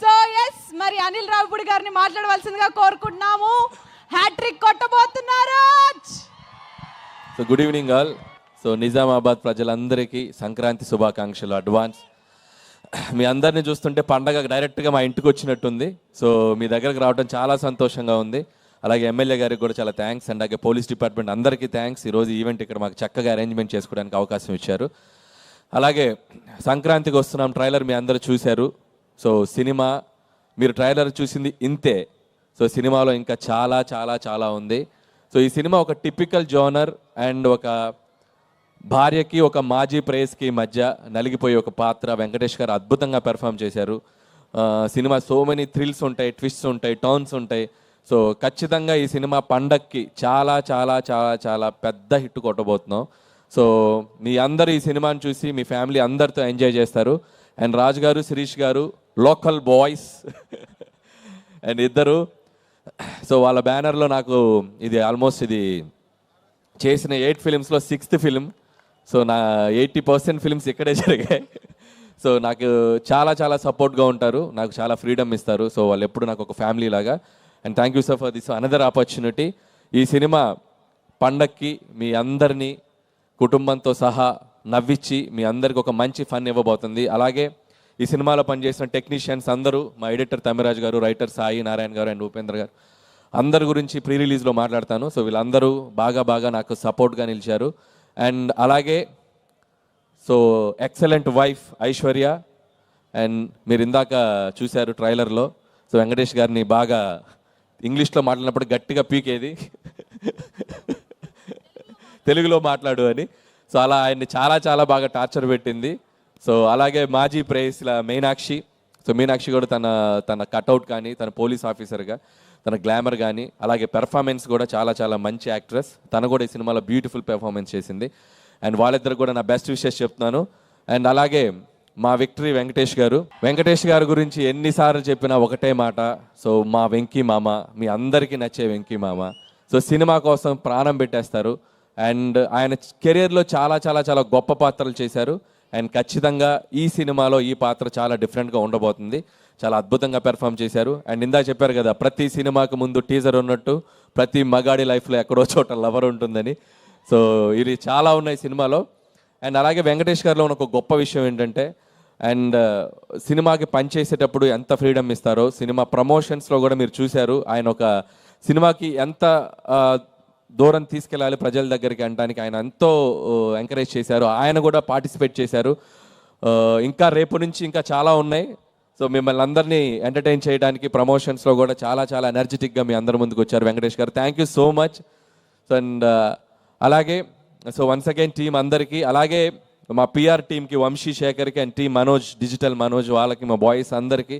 So yes, మరి అనిల్ రావిపూడి గారిని మాట్లాడవలసిందిగా కోరుకుంటున్నాము. హ్యాట్రిక్ కొట్టబోతున్నారు. So good evening all. So Nizamabad ప్రజలందరికీ సంక్రాంతి శుభాకాంక్షలు అడ్వాన్స్. మీ అందరినీ చూస్తుంటే పండగ డైరెక్ట్గా మా ఇంటికి వచ్చినట్టుంది. సో మీ దగ్గరకు రావడం చాలా సంతోషంగా ఉంది. అలాగే ఎమ్మెల్యే గారికి కూడా చాలా థ్యాంక్స్, అండ్ అలాగే పోలీస్ డిపార్ట్మెంట్ అందరికీ థ్యాంక్స్. ఈరోజు ఈవెంట్ ఇక్కడ మాకు చక్కగా అరేంజ్మెంట్ చేసుకోవడానికి అవకాశం ఇచ్చారు. అలాగే సంక్రాంతికి వస్తున్నాం ట్రైలర్ మీ అందరూ చూశారు. సో సినిమా మీరు ట్రైలర్ చూసింది ఇంతే. సో సినిమాలో ఇంకా చాలా చాలా చాలా ఉంది. సో ఈ సినిమా ఒక టిపికల్ జోనర్ అండ్ ఒక భార్యకి ఒక మాజీ ప్రేయస్కి మధ్య నలిగిపోయే ఒక పాత్ర వెంకటేష్ గారు అద్భుతంగా పెర్ఫామ్ చేశారు. సినిమా సో మెనీ థ్రిల్స్ ఉంటాయి, ట్విస్ట్స్ ఉంటాయి, టర్న్స్ ఉంటాయి. సో ఖచ్చితంగా ఈ సినిమా పండక్కి చాలా చాలా చాలా చాలా పెద్ద హిట్ కొట్టబోతున్నాం. సో మీ అందరూ ఈ సినిమాని చూసి మీ ఫ్యామిలీ అందరితో ఎంజాయ్ చేస్తారు. అండ్ రాజు గారు, శిరీష్ గారు లోకల్ బాయ్స్ అండ్ ఇద్దరు. సో వాళ్ళ బ్యానర్లో నాకు ఇది ఆల్మోస్ట్ ఇది చేసిన 8 ఫిలిమ్స్లో 6th ఫిలిం. సో నా 80% ఫిలిమ్స్ ఇక్కడే జరిగాయి. సో నాకు చాలా చాలా సపోర్ట్గా ఉంటారు, నాకు చాలా ఫ్రీడమ్ ఇస్తారు. సో వాళ్ళు ఎప్పుడు నాకు ఒక ఫ్యామిలీ లాగా. And thank you sir for this another opportunity. ఈ సినిమా పండక్కి మీ అందరినీ కుటుంబంతో సహా నవ్వించి మీ అందరికి ఒక మంచి ఫన్ ఇవ్వబోతుంది. అలాగే ఈ సినిమాలో పనిచేసిన టెక్నీషియన్స్ అందరూ, మా ఎడిటర్ తమిరాజ్ గారు, రైటర్ సాయి నారాయణ గారు అండ్ ఉపేంద్ర గారు, అందరి గురించి ప్రీ రిలీజ్లో మాట్లాడతాను. సో వీళ్ళందరూ బాగా నాకు సపోర్ట్గా నిలిచారు. అండ్ అలాగే so excellent wife Aishwarya, and మీరు ఇందాక చూశారు ట్రైలర్లో. సో వెంకటేష్ గారిని బాగా ఇంగ్లీష్లో మాట్లాడినప్పుడు గట్టిగా పీకేది తెలుగులో మాట్లాడు అని. సో అలా ఆయన్ని చాలా చాలా బాగా టార్చర్ పెట్టింది. సో అలాగే మాజీ ప్రేయస్ల మీనాక్షి. సో మీనాక్షి కూడా తన కట్అవుట్ కానీ, తన పోలీస్ ఆఫీసర్గా తన గ్లామర్ కానీ, అలాగే పెర్ఫార్మెన్స్ కూడా చాలా చాలా మంచి యాక్ట్రెస్. తను కూడా ఈ సినిమాలో బ్యూటిఫుల్ పెర్ఫార్మెన్స్ చేసింది. అండ్ వాళ్ళిద్దరు కూడా నా బెస్ట్ విషెస్ చెప్తున్నాను. అండ్ అలాగే మా విక్టరీ వెంకటేష్ గారి గురించి ఎన్నిసార్లు చెప్పినా ఒకటే మాట. సో మా వెంకీ మామ, మీ అందరికీ నచ్చే వెంకీ మామ. సో సినిమా కోసం ప్రాణం పెట్టేస్తారు. అండ్ ఆయన కెరియర్లో చాలా చాలా చాలా గొప్ప పాత్రలు చేశారు. అండ్ ఖచ్చితంగా ఈ సినిమాలో ఈ పాత్ర చాలా డిఫరెంట్గా ఉండబోతుంది. చాలా అద్భుతంగా పెర్ఫామ్ చేశారు. అండ్ ఇందాక చెప్పారు కదా, ప్రతి సినిమాకు ముందు టీజర్ ఉన్నట్టు ప్రతి మగాడి లైఫ్లో ఎక్కడో చోట లవర్ ఉంటుందని. సో ఇది చాలా ఉన్నాయి సినిమాలో. అండ్ అలాగే వెంకటేష్ గారిలో ఉన్న ఒక గొప్ప విషయం ఏంటంటే, అండ్ సినిమాకి పనిచేసేటప్పుడు ఎంత ఫ్రీడమ్ ఇస్తారో, సినిమా ప్రమోషన్స్లో కూడా మీరు చూశారు. ఆయన ఒక సినిమాకి ఎంత దూరం తీసుకెళ్ళాలి ప్రజల దగ్గరికి అనడానికి ఆయన ఎంతో ఎంకరేజ్ చేశారు. ఆయన కూడా పార్టిసిపేట్ చేశారు. ఇంకా రేపు నుంచి ఇంకా చాలా ఉన్నాయి. సో మిమ్మల్ని అందరినీ ఎంటర్టైన్ చేయడానికి ప్రమోషన్స్లో కూడా చాలా చాలా ఎనర్జెటిక్గా మీ అందరి ముందుకు వచ్చారు వెంకటేష్ గారు. Thank you so much. So and అలాగే సో వన్స్ అగైన్ టీం అందరికీ, అలాగే మా పిఆర్ టీమ్కి వంశీ శేఖర్కి and team Manoj, digital Manoj, వాళ్ళకి, మా బాయ్స్ అందరికీ.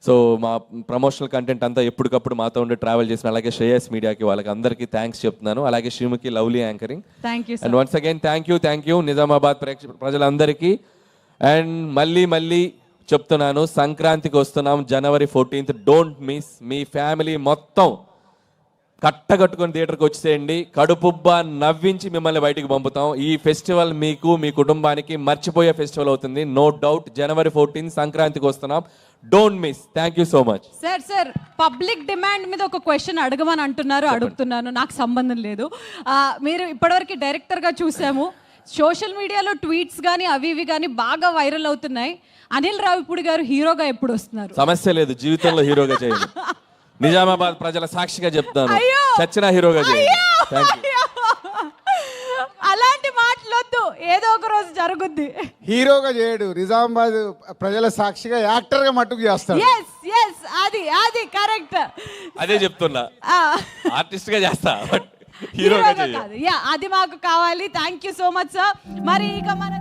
సో మా ప్రమోషనల్ కంటెంట్ అంతా ఎప్పటికప్పుడు మాతో ఉండి ట్రావెల్ చేసిన అలాగే శ్రేయస్ మీడియాకి, వాళ్ళకి అందరికీ థ్యాంక్స్ చెప్తున్నాను. అలాగే Sreemukhi lovely anchoring. And once again thank you Nizamabad ప్రజలందరికీ. అండ్ మళ్ళీ చెప్తున్నాను, సంక్రాంతికి వస్తున్నాం January 14th. Don't miss. Me family మొత్తం కట్టగట్టుకొని థియేటర్కి వచ్చేయండి. కడుపుబ్బా నవ్వించి మిమ్మల్ని బయటికి పంపుతాం. ఈ ఫెస్టివల్ మీకు, మీ కుటుంబానికి మర్చిపోయే ఫెస్టివల్ అవుతుంది, నో డౌట్. January 14th సంక్రాంతికి వస్తున్నాం. Don't miss. Thank you so much. Sir public demand మీద ఒక క్వశ్చన్ అడగమని అంటున్నారు, అడుగుతున్నాను. నాకు సంబంధం లేదు. మీరు ఇప్పటివరకు డైరెక్టర్గా చూసాము, సోషల్ మీడియాలో ట్వీట్స్ కానీ అవి ఇవి కానీ బాగా వైరల్ అవుతున్నాయి. అనిల్ రావిపూడి గారు హీరోగా ఎప్పుడు వస్తున్నారు? సమస్య లేదు, జీవితంలో హీరోగా చేయండి. నిజామాబాద్ ప్రజల సాక్షిగా చెప్తాను, చచ్చిన హీరోగా చేయండి. అలాంటి మాటలొద్దు, ఏదో ఒక రోజు జరుగుద్ది. హీరోగా చేయడు, నిజామాబాద్ ప్రజల సాక్షిగా యాక్టర్గా మట్టుకు చేస్తాడు. అది కరెక్ట్. అదే చెప్తున్నా, ఆర్టిస్ట్ గా చేస్తా, హీరోగా కాదు. అది మాకు కావాలి. Thank you so much sir. మరి ఇక మన